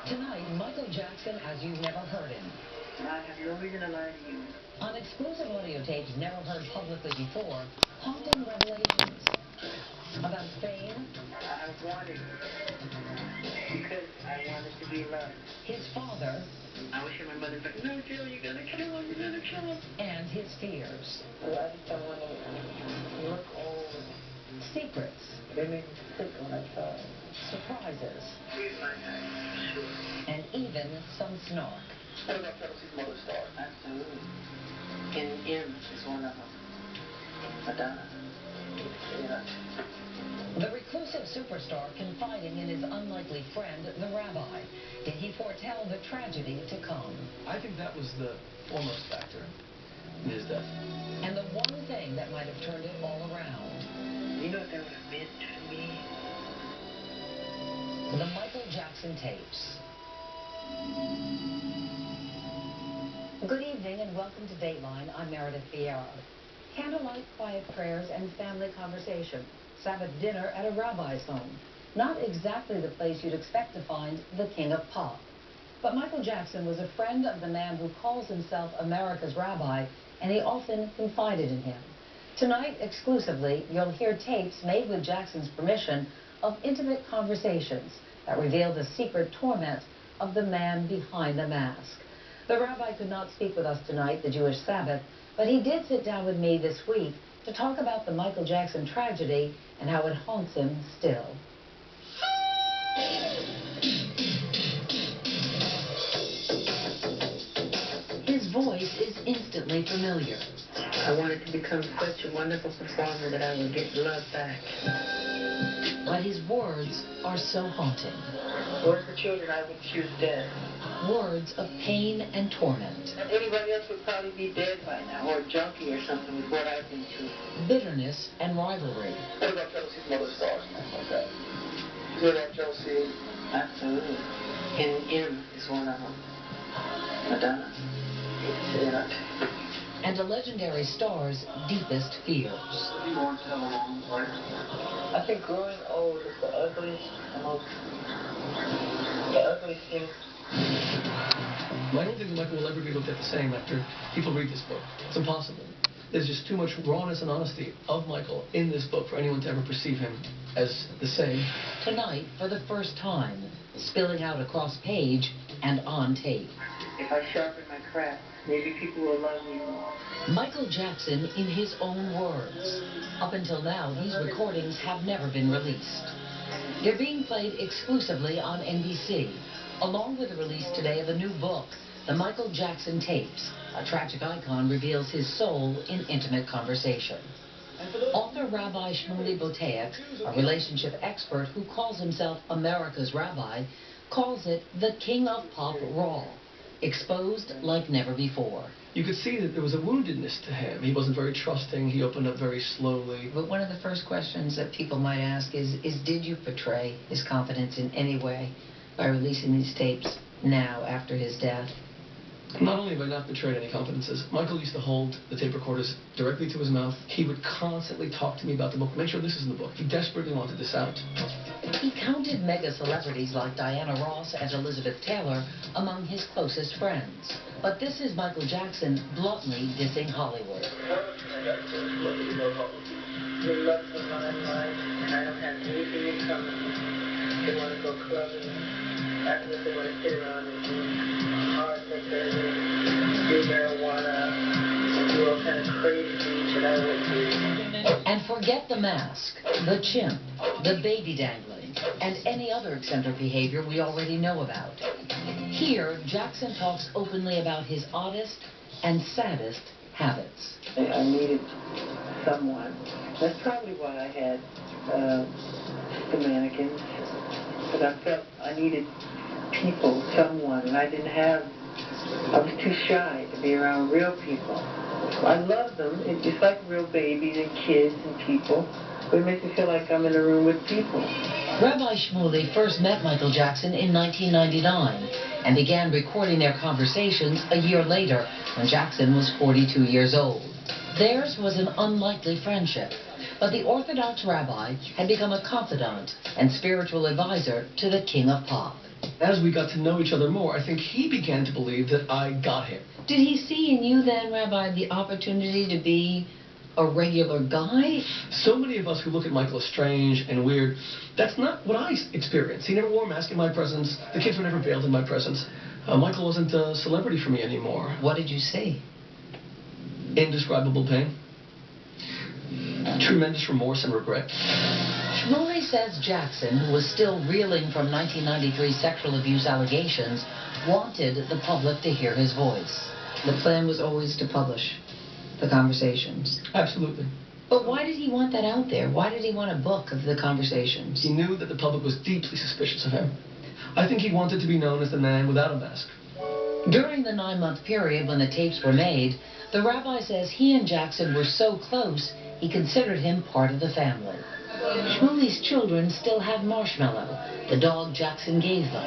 Tonight, Michael Jackson as you've never heard him. I have no reason to lie to you. On exclusive audio tapes never heard publicly before, haunting revelations about fame. I wanted it because I wanted to be loved. His father. I wish my mother said, no, Jill, you're going to kill him, you're going to kill him. And his fears. Well, I just don't want to look old. Secrets. They made me sick when I saw it. Surprises. He's my guy, sure. And even some snark. What about Chelsea's mother star? Absolutely. And M is one of them. Madonna. Yeah. The reclusive superstar confiding in his unlikely friend, the rabbi. Did he foretell the tragedy to come? I think that was the foremost factor in his death. And the one thing that might have turned it all around. You know what that would have meant to me? The Michael Jackson tapes. Good evening and welcome to Dateline. I'm Meredith Vieira. Candlelight, quiet prayers, and family conversation. Sabbath dinner at a rabbi's home. Not exactly the place you'd expect to find the king of pop. But Michael Jackson was a friend of the man who calls himself America's rabbi, and he often confided in him. Tonight, exclusively, you'll hear tapes made with Jackson's permission of intimate conversations that reveal the secret torment of the man behind the mask. The rabbi could not speak with us tonight, the Jewish Sabbath, but he did sit down with me this week to talk about the Michael Jackson tragedy and how it haunts him still. His voice is instantly familiar. I wanted to become such a wonderful performer that I would get love back. But his words are so haunting. Words for children, I would choose death. Words of pain and torment. And anybody else would probably be dead by now, or a junkie or something with what I've been through. Bitterness and rivalry. What about Chelsea's mother stars and things like that? You hear that, Chelsea? Absolutely. And M is one of them. Madonna. Yeah. And a legendary star's deepest fears. You want to have a long life? I think growing old is the ugliest thing. I don't think that Michael will ever be looked at the same after people read this book. It's impossible. There's just too much rawness and honesty of Michael in this book for anyone to ever perceive him as the same. Tonight, for the first time, spilling out across page and on tape. If I sharpen my craft, maybe people will love me more. Michael Jackson in his own words. Up until now, these recordings have never been released. They're being played exclusively on NBC, along with the release today of a new book, The Michael Jackson Tapes. A tragic icon reveals his soul in intimate conversation. Author Rabbi Shmuley Boteach, a relationship expert who calls himself America's rabbi, calls it the king of pop raw, exposed like never before. You could see that there was a woundedness to him. He wasn't very trusting. He opened up very slowly. But one of the first questions that people might ask is did you betray his confidence in any way by releasing these tapes now after his death? Not only have I not betrayed any confidences, Michael used to hold the tape recorders directly to his mouth. He would constantly talk to me about the book, make sure this is in the book. He desperately wanted this out. He counted mega celebrities like Diana Ross and Elizabeth Taylor among his closest friends. But this is Michael Jackson bluntly dissing Hollywood. They love the limelight, and I don't have anything in common. They want to go clubbing. After that, they want to sit around and do hard liquor, do marijuana, and do all kind of crazy things that I would do. And forget the mask, the chimp, the baby dangling, and any other eccentric behavior we already know about. Here, Jackson talks openly about his oddest and saddest habits. I needed someone. That's probably why I had the mannequins. Because I felt I needed people, someone, and I was too shy to be around real people. I love them. It's just like real babies and kids and people. But it makes me feel like I'm in a room with people. Rabbi Shmuley first met Michael Jackson in 1999 and began recording their conversations a year later when Jackson was 42 years old. Theirs was an unlikely friendship, but the Orthodox rabbi had become a confidant and spiritual advisor to the king of pop. As we got to know each other more, I think he began to believe that I got him. Did he see in you then, Rabbi, the opportunity to be a regular guy? So many of us who look at Michael as strange and weird, that's not what I experienced. He never wore a mask in my presence. The kids were never veiled in my presence. Michael wasn't a celebrity for me anymore. What did you see? Indescribable pain. Tremendous remorse and regret. Shmuley says Jackson, who was still reeling from 1993 sexual abuse allegations, wanted the public to hear his voice. The plan was always to publish the conversations. Absolutely. But why did he want that out there? Why did he want a book of the conversations? He knew that the public was deeply suspicious of him. I think he wanted to be known as the man without a mask. During the 9-month period when the tapes were made, the rabbi says he and Jackson were so close, he considered him part of the family. Shmuley's children still have Marshmallow, the dog Jackson gave them,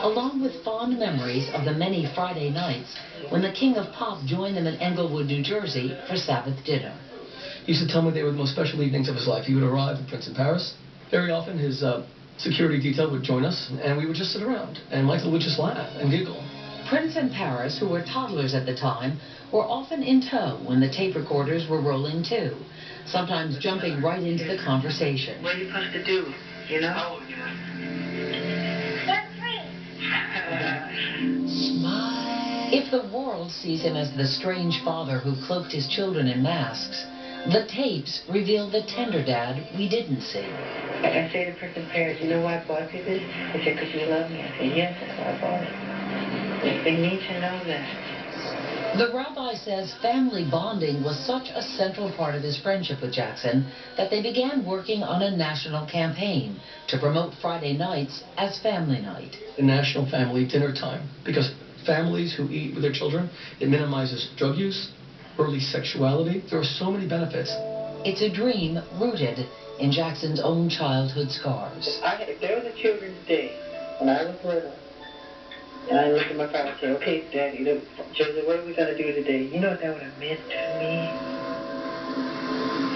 along with fond memories of the many Friday nights when the king of pop joined them in Englewood, New Jersey for Sabbath dinner. He used to tell me they were the most special evenings of his life. He would arrive at Prince in Paris. Very often his security detail would join us, and we would just sit around, and Michael would just laugh and giggle. Prince and Paris, who were toddlers at the time, were often in tow when the tape recorders were rolling too, sometimes jumping right into the conversation. What are you supposed to do, you know? Smile. If the world sees him as the strange father who cloaked his children in masks, the tapes reveal the tender dad we didn't see. I say to Prince and Paris, you know why I bought you this? They said, because you love me. I said, yes, that's why I bought it. They need to know that. The rabbi says family bonding was such a central part of his friendship with Jackson that they began working on a national campaign to promote Friday nights as family night. The National Family Dinner Time, because families who eat with their children, it minimizes drug use, early sexuality. There are so many benefits. It's a dream rooted in Jackson's own childhood scars. If there was a Children's Day when I was little, and I looked at my father and said, okay, Daddy, Joseph, what are we going to do today? You know what that would have meant to me?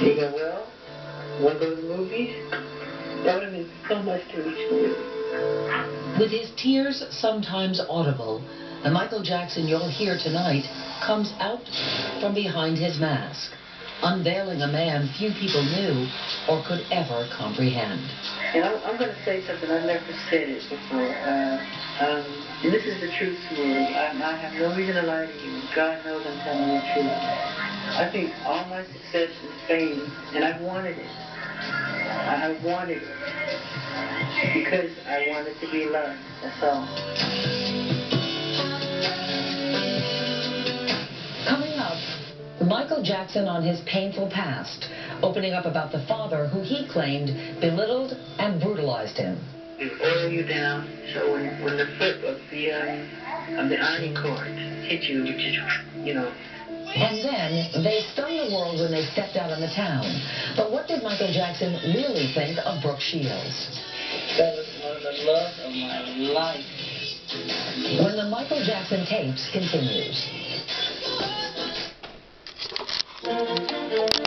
He go, well, you want to go to the movies? That would have meant so much to me. With his tears sometimes audible, the Michael Jackson you'll hear tonight comes out from behind his mask, unveiling a man few people knew or could ever comprehend. And I'm going to say something, I've never said it before. And this is the truth, Shmuley. I have no reason to lie to you. God knows I'm telling you the truth. I think all my success and fame, and I've wanted it. I wanted it because I wanted to be loved. That's all. Coming up, Michael Jackson on his painful past, opening up about the father who he claimed belittled and brutalized him. We oil you down, so when the foot of the ironing cord hit you, you know. And then they stunned the world when they stepped out on the town. But what did Michael Jackson really think of Brooke Shields? That was one of the love of my life. When the Michael Jackson tapes continues.